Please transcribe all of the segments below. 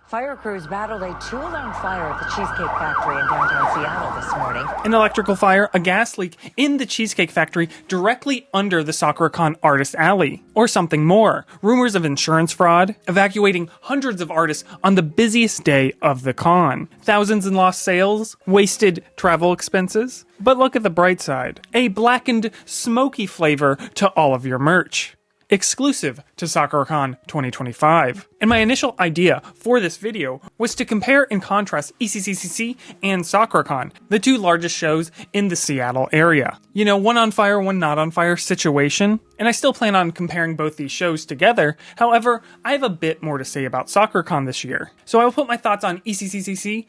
Fire crews battled a two-alarm fire at the Cheesecake Factory in downtown Seattle this morning. An electrical fire, a gas leak in the Cheesecake Factory directly under the Sakura-Con Artist Alley. Or something more. Rumors of insurance fraud, evacuating hundreds of artists on the busiest day of the con. Thousands in lost sales, wasted travel expenses. But look at the bright side. A blackened, smoky flavor to all of your merch. Exclusive to Sakuracon 2025. And my initial idea for this video was to compare and contrast ECCC and Sakuracon, the two largest shows in the Seattle area. You know, one on fire, one not on fire situation. And I still plan on comparing both these shows together. However, I have a bit more to say about Sakuracon this year. So I will put my thoughts on ECCC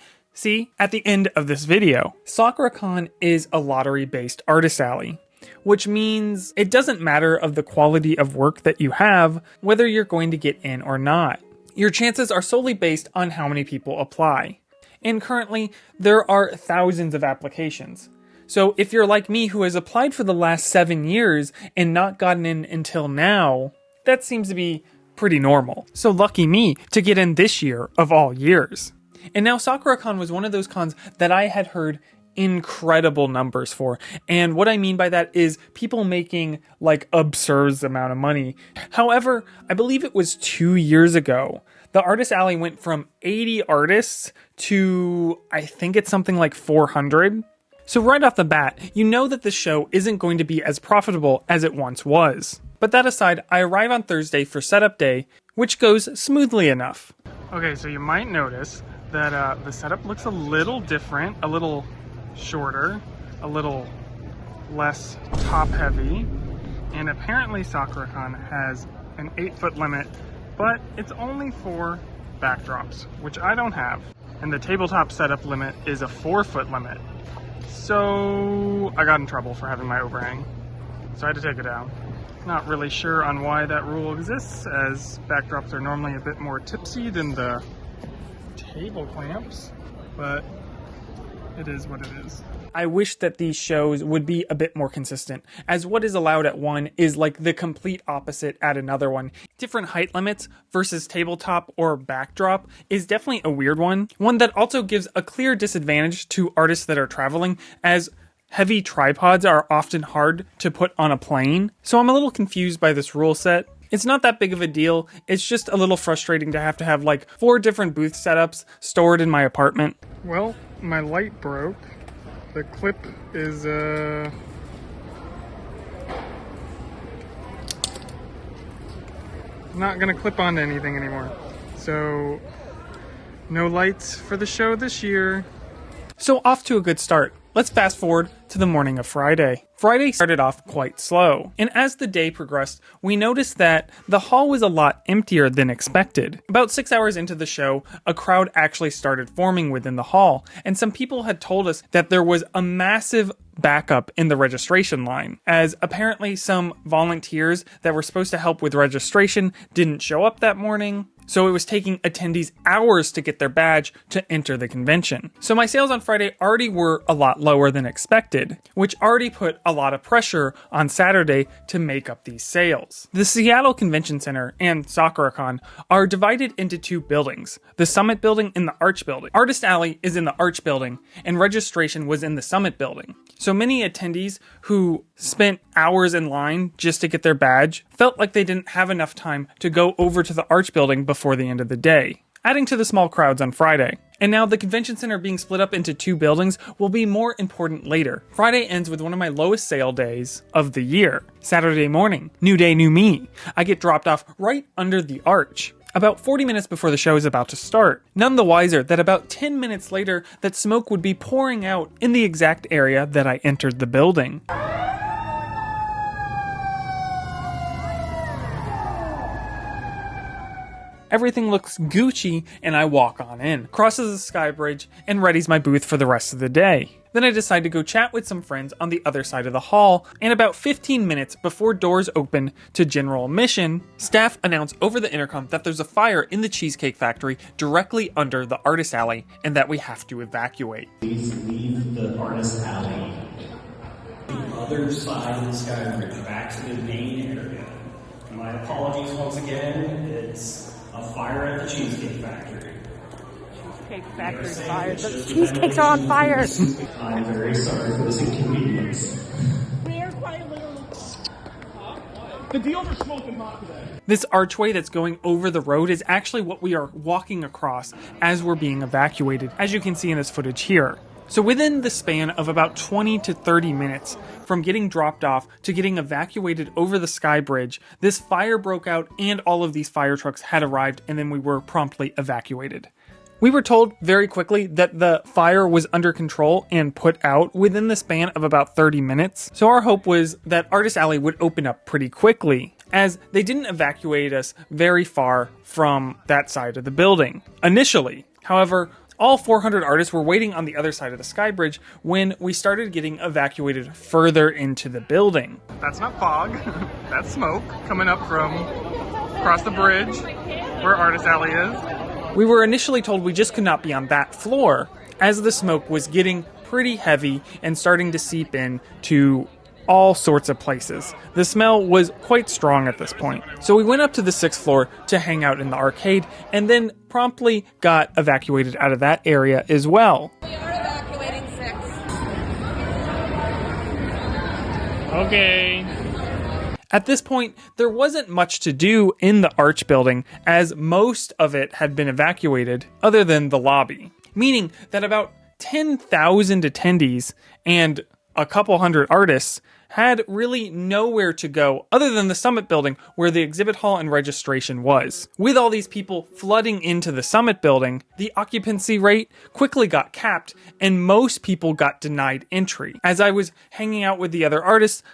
at the end of this video. Sakuracon is a lottery-based artist alley, which means it doesn't matter of the quality of work that you have, whether you're going to get in or not. Your chances are solely based on how many people apply. And currently, there are thousands of applications. So if you're like me who has applied for the last 7 years and not gotten in until now, that seems to be pretty normal. So lucky me to get in this year of all years. And now Sakuracon was one of those cons that I had heard incredible numbers for. And what I mean by that is people making like absurd amount of money. However, I believe it was 2 years ago, the Artist Alley went from 80 artists to I think it's something like 400. So right off the bat, you know that the show isn't going to be as profitable as it once was. But that aside, I arrive on Thursday for setup day, which goes smoothly enough. Okay, so you might notice that the setup looks a little different, a little shorter, a little less top heavy, and apparently Sakuracon has an 8-foot limit, but it's only for backdrops, which I don't have. And the tabletop setup limit is a 4-foot limit. So I got in trouble for having my overhang, so I had to take it down. Not really sure on why that rule exists, as backdrops are normally a bit more tipsy than the table clamps, but it is what it is. I wish that these shows would be a bit more consistent, as what is allowed at one is like the complete opposite at another one. Different height limits versus tabletop or backdrop is definitely a weird one. One that also gives a clear disadvantage to artists that are traveling, as heavy tripods are often hard to put on a plane. So I'm a little confused by this rule set. It's not that big of a deal, it's just a little frustrating to have like 4 different booth setups stored in my apartment. Well, my light broke. The clip is not gonna clip onto anything anymore. So no lights for the show this year. So off to a good start. Let's fast forward to the morning of Friday. Friday started off quite slow, and as the day progressed, we noticed that the hall was a lot emptier than expected. About 6 hours into the show, a crowd actually started forming within the hall, and some people had told us that there was a massive backup in the registration line, as apparently some volunteers that were supposed to help with registration didn't show up that morning. So it was taking attendees hours to get their badge to enter the convention. So my sales on Friday already were a lot lower than expected, which already put a lot of pressure on Saturday to make up these sales. The Seattle Convention Center and Sakuracon are divided into 2 buildings, the Summit Building and the Arch Building. Artist Alley is in the Arch Building, and registration was in the Summit Building. So many attendees who spent hours in line just to get their badge felt like they didn't have enough time to go over to the Arch Building before the end of the day, adding to the small crowds on Friday. And now the convention center being split up into 2 buildings will be more important later. Friday ends with one of my lowest sale days of the year. Saturday morning, new day, new me. I get dropped off right under the arch, about 40 minutes before the show is about to start. None the wiser that about 10 minutes later, that smoke would be pouring out in the exact area that I entered the building. Everything looks Gucci, and I walk on in, crosses the sky bridge, and readies my booth for the rest of the day. Then I decide to go chat with some friends on the other side of the hall, and about 15 minutes before doors open to general admission, staff announce over the intercom that there's a fire in the Cheesecake Factory directly under the Artist Alley, and that we have to evacuate. Please leave the Artist Alley. The other side of the sky bridge, back to the main area. My apologies once again, it's a fire at the Cheesecake Factory. Cheesecake Factory fire. The cheesecakes are on fire. I'm very sorry for this inconvenience. The deals are smoking hot today. This archway that's going over the road is actually what we are walking across as we're being evacuated, as you can see in this footage here. So within the span of about 20 to 30 minutes from getting dropped off to getting evacuated over the sky bridge, this fire broke out and all of these fire trucks had arrived, and then we were promptly evacuated. We were told very quickly that the fire was under control and put out within the span of about 30 minutes. So our hope was that Artist Alley would open up pretty quickly, as they didn't evacuate us very far from that side of the building initially. However, all 400 artists were waiting on the other side of the sky bridge when we started getting evacuated further into the building. That's not fog. That's smoke coming up from across the bridge where Artist Alley is. We were initially told we just could not be on that floor, as the smoke was getting pretty heavy and starting to seep in to all sorts of places. The smell was quite strong at this point. So we went up to the 6th floor to hang out in the arcade, and then promptly got evacuated out of that area as well. We are evacuating 6. Okay. At this point, there wasn't much to do in the Arch building, as most of it had been evacuated, other than the lobby. Meaning that about 10,000 attendees and a couple hundred artists had really nowhere to go other than the Summit building where the exhibit hall and registration was. With all these people flooding into the Summit building, the occupancy rate quickly got capped and most people got denied entry. As I was hanging out with the other artists,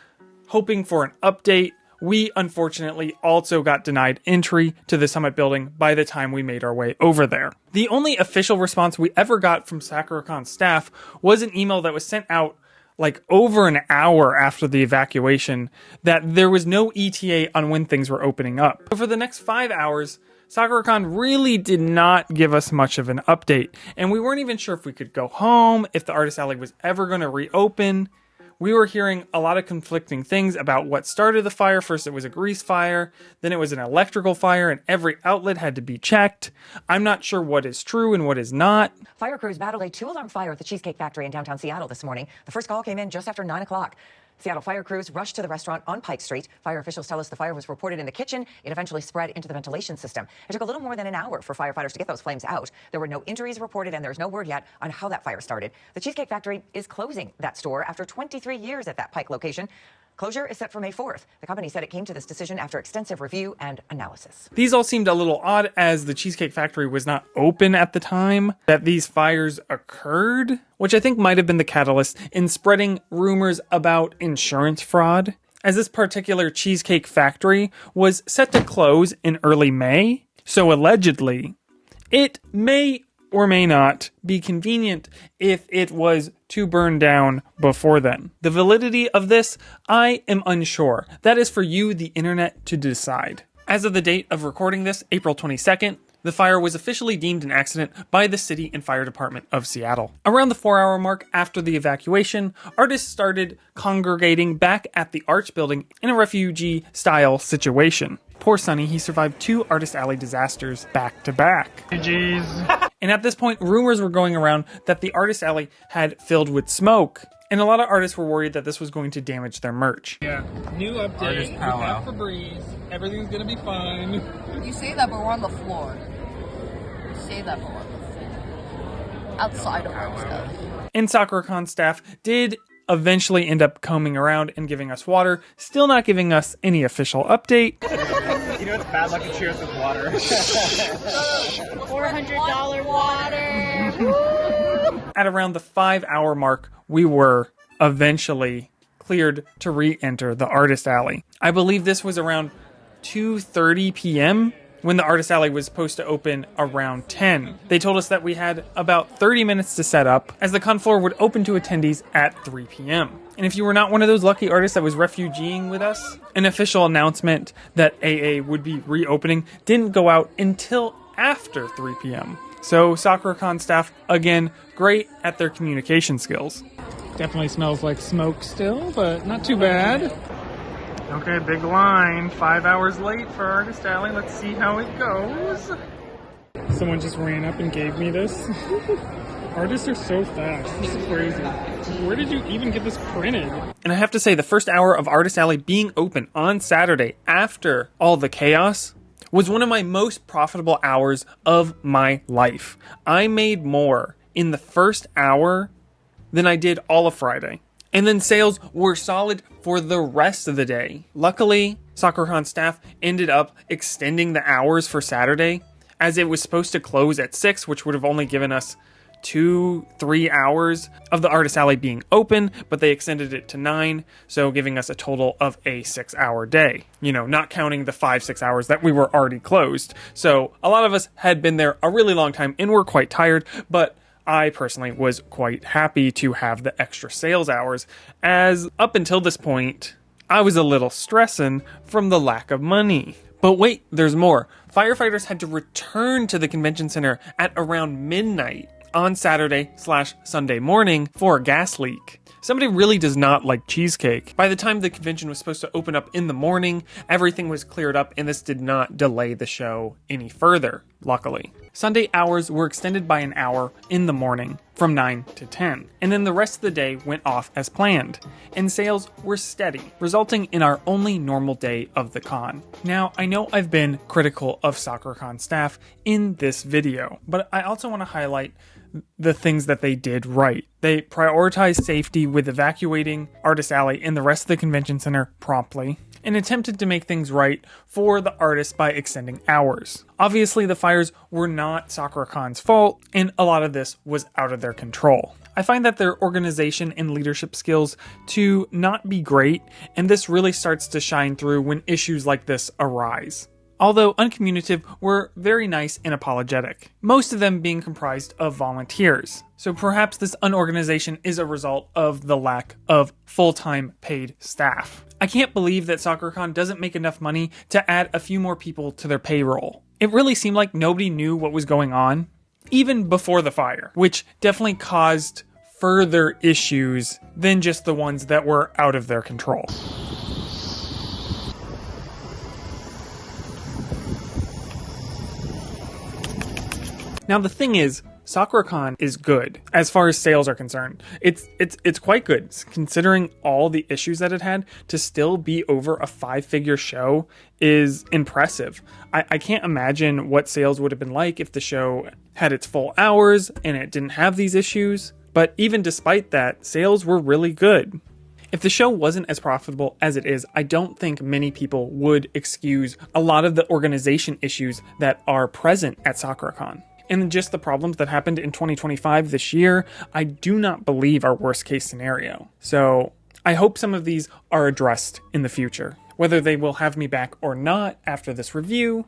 hoping for an update, we unfortunately also got denied entry to the Summit building by the time we made our way over there. The only official response we ever got from Sakuracon staff was an email that was sent out like over an hour after the evacuation that there was no ETA on when things were opening up. So for the next 5 hours, Sakuracon really did not give us much of an update, and we weren't even sure if we could go home, if the Artist Alley was ever going to reopen. We were hearing a lot of conflicting things about what started the fire. First it was a grease fire, then it was an electrical fire, and every outlet had to be checked. I'm not sure what is true and what is not. Fire crews battled a 2-alarm fire at the Cheesecake Factory in downtown Seattle this morning. The first call came in just after 9 o'clock. Seattle fire crews rushed to the restaurant on Pike Street. Fire officials tell us the fire was reported in the kitchen. It eventually spread into the ventilation system. It took a little more than an hour for firefighters to get those flames out. There were no injuries reported, and there's no word yet on how that fire started. The Cheesecake Factory is closing that store after 23 years at that Pike location. Closure is set for May 4th. The company said it came to this decision after extensive review and analysis. These all seemed a little odd, as the Cheesecake Factory was not open at the time that these fires occurred, which I think might have been the catalyst in spreading rumors about insurance fraud, as this particular Cheesecake Factory was set to close in early May. So allegedly, it may or may not be convenient if it was to burn down before then. The validity of this, I am unsure. That is for you, the internet, to decide. As of the date of recording this, April 22nd, the fire was officially deemed an accident by the City and Fire Department of Seattle. Around the 4-hour mark after the evacuation, artists started congregating back at the Arch building in a refugee-style situation. Poor Sonny, he survived 2 Artist Alley disasters back to back. Jeez. And at this point, rumors were going around that the Artist Alley had filled with smoke, and a lot of artists were worried that this was going to damage their merch. Yeah. New update. We have Febreze. Everything's gonna be fine. You say that, but we're on the floor. You say that, but we're on the floor. Outside of our stuff. And Sakuracon staff did eventually end up combing around and giving us water, still not giving us any official update. You know it's bad luck to cheers with water. $400 water. At around the 5-hour mark, we were eventually cleared to re-enter the Artist Alley. I believe this was around 2:30 p.m. when the Artist Alley was supposed to open around 10. They told us that we had about 30 minutes to set up, as the con floor would open to attendees at 3 p.m. And if you were not one of those lucky artists that was refugeeing with us, an official announcement that AA would be reopening didn't go out until after 3 p.m. So Sakuracon staff, again, great at their communication skills. Definitely smells like smoke still, but not too bad. Okay, big line. 5 hours late for Artist Alley. Let's see how it goes. Someone just ran up and gave me this. Artists are so fast. This is crazy. Where did you even get this printed? And I have to say, the first hour of Artist Alley being open on Saturday after all the chaos was one of my most profitable hours of my life. I made more in the first hour than I did all of Friday. And then sales were solid for the rest of the day. Luckily, Sakura-Con staff ended up extending the hours for Saturday, as it was supposed to close at 6, which would have only given us 2-3 hours of the Artist Alley being open, but they extended it to 9, so giving us a total of a 6-hour day. You know, not counting the 5-6 hours that we were already closed. So a lot of us had been there a really long time and were quite tired, but I personally was quite happy to have the extra sales hours, as up until this point, I was a little stressing from the lack of money. But wait, there's more. Firefighters had to return to the convention center at around midnight on Saturday/Sunday morning for a gas leak. Somebody really does not like cheesecake. By the time the convention was supposed to open up in the morning, everything was cleared up, and this did not delay the show any further, luckily. Sunday hours were extended by an hour in the morning from 9 to 10, and then the rest of the day went off as planned, and sales were steady, resulting in our only normal day of the con. Now, I know I've been critical of Sakuracon staff in this video, but I also want to highlight the things that they did right. They prioritized safety with evacuating Artist Alley and the rest of the convention center promptly, and attempted to make things right for the artists by extending hours. Obviously, the fires were not Sakura-Con's fault, and a lot of this was out of their control. I find that their organization and leadership skills to not be great, and this really starts to shine through when issues like this arise. Although uncommunicative, were very nice and apologetic, most of them being comprised of volunteers. So perhaps this unorganization is a result of the lack of full-time paid staff. I can't believe that Sakuracon doesn't make enough money to add a few more people to their payroll. It really seemed like nobody knew what was going on, even before the fire, which definitely caused further issues than just the ones that were out of their control. Now the thing is, Sakuracon is good as far as sales are concerned. It's quite good considering all the issues that it had. To still be over a 5-figure show is impressive. I can't imagine what sales would have been like if the show had its full hours and it didn't have these issues. But even despite that, sales were really good. If the show wasn't as profitable as it is, I don't think many people would excuse a lot of the organization issues that are present at Sakuracon. And just the problems that happened in 2025 this year, I do not believe are worst case scenario. So I hope some of these are addressed in the future. Whether they will have me back or not after this review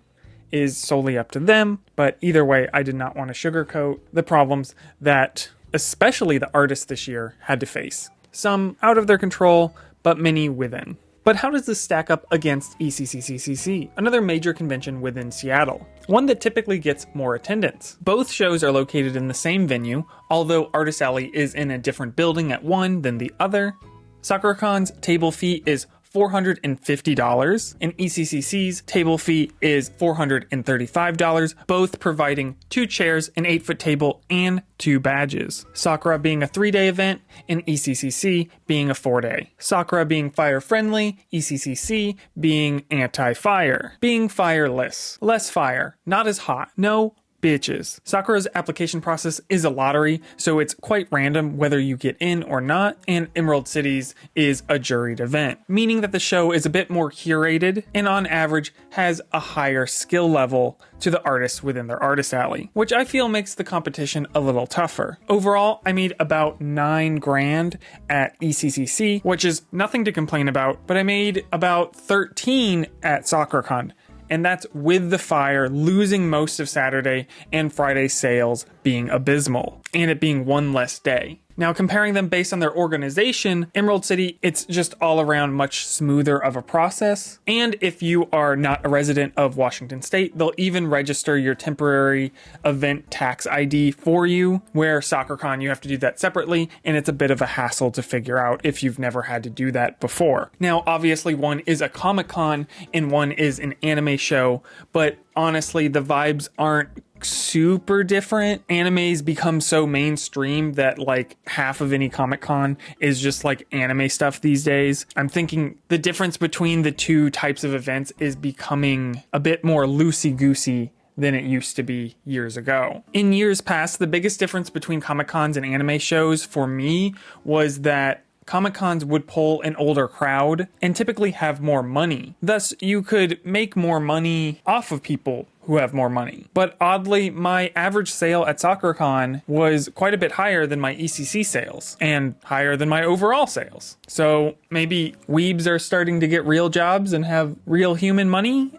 is solely up to them. But either way, I did not want to sugarcoat the problems that especially the artists this year had to face. Some out of their control, but many within. But how does this stack up against ECCC, another major convention within Seattle? One that typically gets more attendance. Both shows are located in the same venue, although Artist Alley is in a different building at one than the other. Sakuracon's table fee is $450, and ECCC's table fee is $435, both providing 2 chairs, an 8-foot table, and 2 badges. Sakura being a 3-day event, and ECCC being a 4-day. Sakura being fire-friendly, ECCC being anti-fire. Being fireless. Less fire. Not as hot. No bitches. Sakura's application process is a lottery, so it's quite random whether you get in or not, and Emerald City's is a juried event, meaning that the show is a bit more curated and on average has a higher skill level to the artists within their Artist Alley, which I feel makes the competition a little tougher. Overall, I made about $9,000 at ECCC, which is nothing to complain about, but I made about $13,000 at Sakuracon. And that's with the fire losing most of Saturday and Friday sales being abysmal, and it being one less day. Now, comparing them based on their organization, Emerald City, it's just all around much smoother of a process. And if you are not a resident of Washington State, they'll even register your temporary event tax ID for you, where Sakuracon, you have to do that separately, and it's a bit of a hassle to figure out if you've never had to do that before. Now, obviously, one is a Comic-Con and one is an anime show, but honestly, the vibes aren't super different. Anime's become so mainstream that like half of any Comic-Con is just like anime stuff these days. I'm thinking the difference between the two types of events is becoming a bit more loosey-goosey than it used to be years ago. In years past, the biggest difference between Comic-Cons and anime shows for me was that Comic-Cons would pull an older crowd and typically have more money. Thus, you could make more money off of people who have more money. But oddly, my average sale at Sakuracon was quite a bit higher than my ECCC sales and higher than my overall sales. So maybe weebs are starting to get real jobs and have real human money?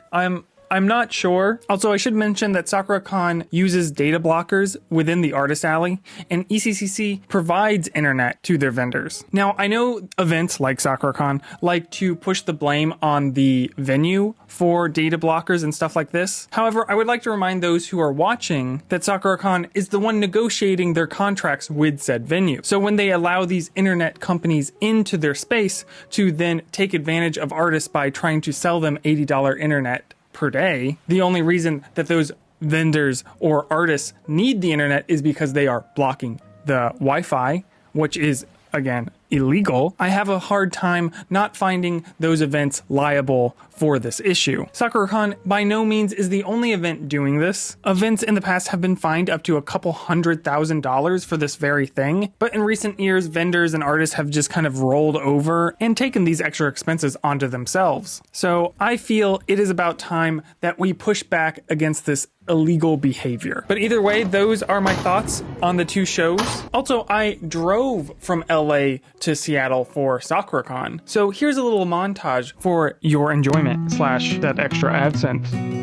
I'm not sure. Also, I should mention that Sakura-Con uses data blockers within the artist alley, and ECCC provides internet to their vendors. Now, I know events like Sakura-Con like to push the blame on the venue for data blockers and stuff like this. However, I would like to remind those who are watching that Sakura-Con is the one negotiating their contracts with said venue. So when they allow these internet companies into their space to then take advantage of artists by trying to sell them $80 internet per day, the only reason that those vendors or artists need the internet is because they are blocking the Wi-Fi, which is, again, illegal. I have a hard time not finding those events liable for this issue. Sakuracon by no means is the only event doing this. Events in the past have been fined up to a couple $100,000 for this very thing, but in recent years, vendors and artists have just kind of rolled over and taken these extra expenses onto themselves. So I feel it is about time that we push back against this illegal behavior. But either way, those are my thoughts on the two shows. Also, I drove from LA to Seattle for Sakuracon. So here's a little montage for your enjoyment / that extra AdSense.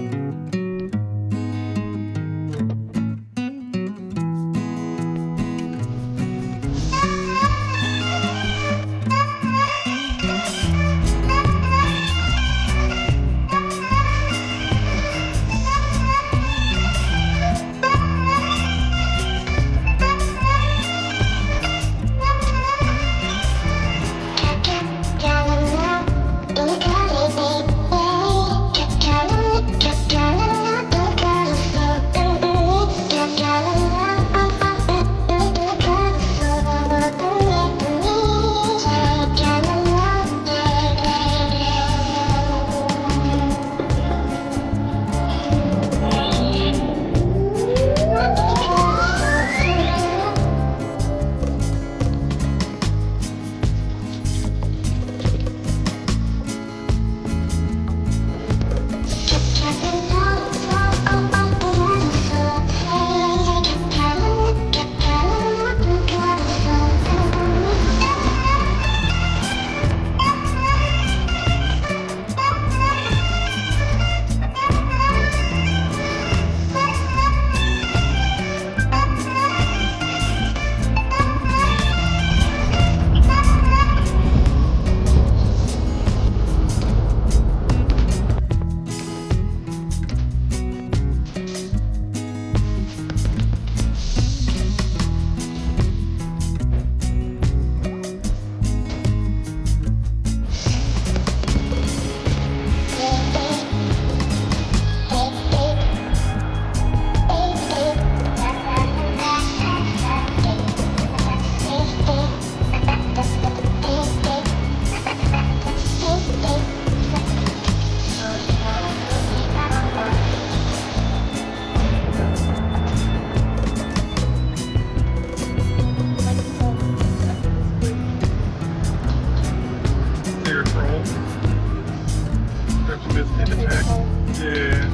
Yeah.